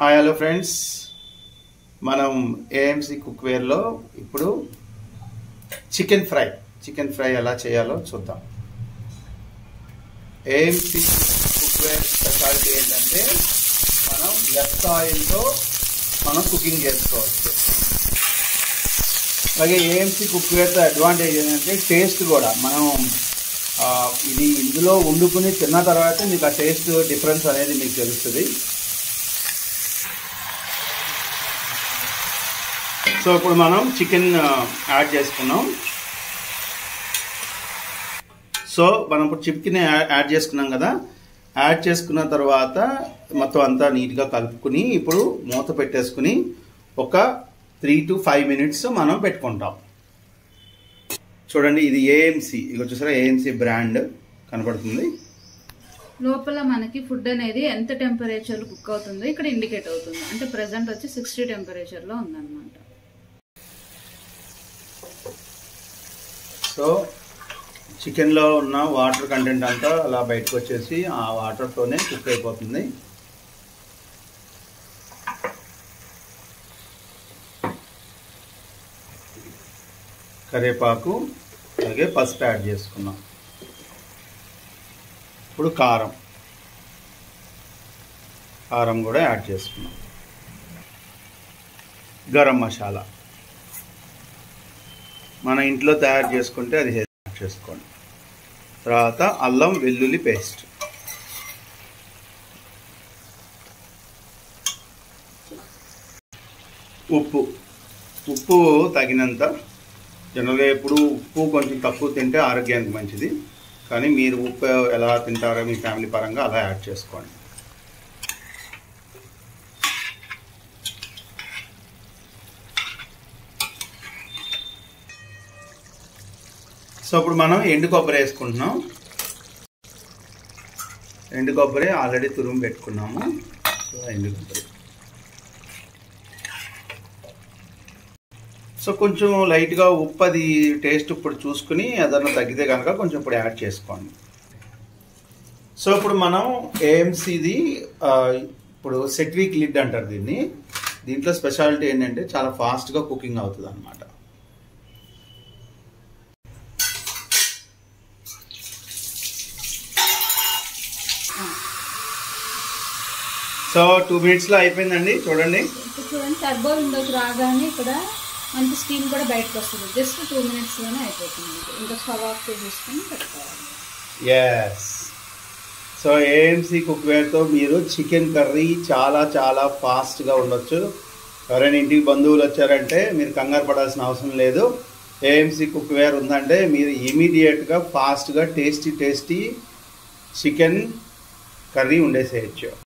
Hello friends, మనం AMC కుక్వేర్లో ఇప్పుడు chicken fry ఎలా చేయాలో చూద్దాం. ఏఎంసీ కుక్వేర్ స్పెషాలిటీ ఏంటంటే మనం లెఫ్ట్ ఆయిల్తో మనం కుకింగ్ చేసుకోవచ్చు. అలాగే ఏఎంసీ కుక్వేర్తో అడ్వాంటేజ్ ఏంటంటే టేస్ట్ కూడా మనం ఇది ఇందులో వండుకుని తిన్న తర్వాత మీకు ఆ టేస్ట్ డిఫరెన్స్ అనేది మీకు తెలుస్తుంది. సో ఇప్పుడు మనం చికెన్ యాడ్ చేసుకున్నాం. సో మనం ఇప్పుడు చికెన్ యాడ్ చేసుకున్నాం కదా, యాడ్ చేసుకున్న తర్వాత మొత్తం అంతా నీట్గా కలుపుకుని ఇప్పుడు మూత పెట్టేసుకుని ఒక 3 to 5 minutes మనం పెట్టుకుంటాం. చూడండి, ఇది ఏఎంసీ, ఇది వచ్చేసరి ఏఎంసీ బ్రాండ్ కనపడుతుంది. లోపల మనకి ఫుడ్ అనేది ఎంత టెంపరేచర్ కుక్ అవుతుందో ఇక్కడ ఇండికేట్ అవుతుంది. అంటే ప్రెసెంట్ వచ్చి 60 టెంపరేచర్లో ఉందన్నమాట. సో చికెన్లో ఉన్న వాటర్ కంటెంట్ అంతా అలా బయటకు వచ్చేసి ఆ వాటర్తోనే కుక్ అయిపోతుంది. కరివేపాకు అలాగే పసుపు యాడ్ చేసుకున్నాం. ఇప్పుడు కారం కూడా యాడ్ చేసుకున్నాం. గరం మసాలా మన ఇంట్లో తయారు చేసుకుంటే అది యాడ్ చేసుకోండి. తర్వాత అల్లం వెల్లుల్లి పేస్ట్, ఉప్పు తగినంత. జనరల్గా ఎప్పుడు ఉప్పు కొంచెం తక్కువ తింటే ఆరోగ్యానికి మంచిది, కానీ మీరు ఉప్పు ఎలా తింటారో మీ ఫ్యామిలీ పరంగా అలా యాడ్ చేసుకోండి. సో ఇప్పుడు మనం ఎండు కొబ్బరి వేసుకుంటున్నాం. ఎండు కొబ్బరి ఆల్రెడీ తురుము పెట్టుకున్నాము. సో ఎండు కొబ్బరి, సో కొంచెం లైట్గా ఉప్పు అది టేస్ట్ ఇప్పుడు చూసుకుని ఏదన్నా తగ్గితే కనుక కొంచెం ఇప్పుడు యాడ్ చేసుకోండి. సో ఇప్పుడు మనం ఏఎంసీది ఇప్పుడు సెట్విక్ లిడ్ అంటారు దీన్ని. దీంట్లో స్పెషాలిటీ ఏంటంటే చాలా ఫాస్ట్గా కుకింగ్ అవుతుంది అన్నమాట. సో 2 minutesలో అయిపోయిందండి. చూడండి టర్బో విండోకి రాగానే ఇక్కడ మనకి స్టీమ్ కూడా బయటకు వస్తుంది. జస్ట్ 2 minutesలోనే అయిపోతుంది. ఇంకా స్టవ్ ఆఫ్ చేసేసుకొని పెట్టుకోవాలి. ఎస్. సో ఏఎంసీ కుక్వేర్తో మీరు చికెన్ కర్రీ చాలా ఫాస్ట్గా ఉండొచ్చు. ఎవరైనా ఇంటికి బంధువులు వచ్చారంటే మీరు కంగారు పడాల్సిన అవసరం లేదు. ఏఎంసీ కుక్వేర్ ఉందంటే మీరు ఇమీడియట్గా ఫాస్ట్గా టేస్టీ చికెన్ కర్రీ ఉండేసేయచ్చు.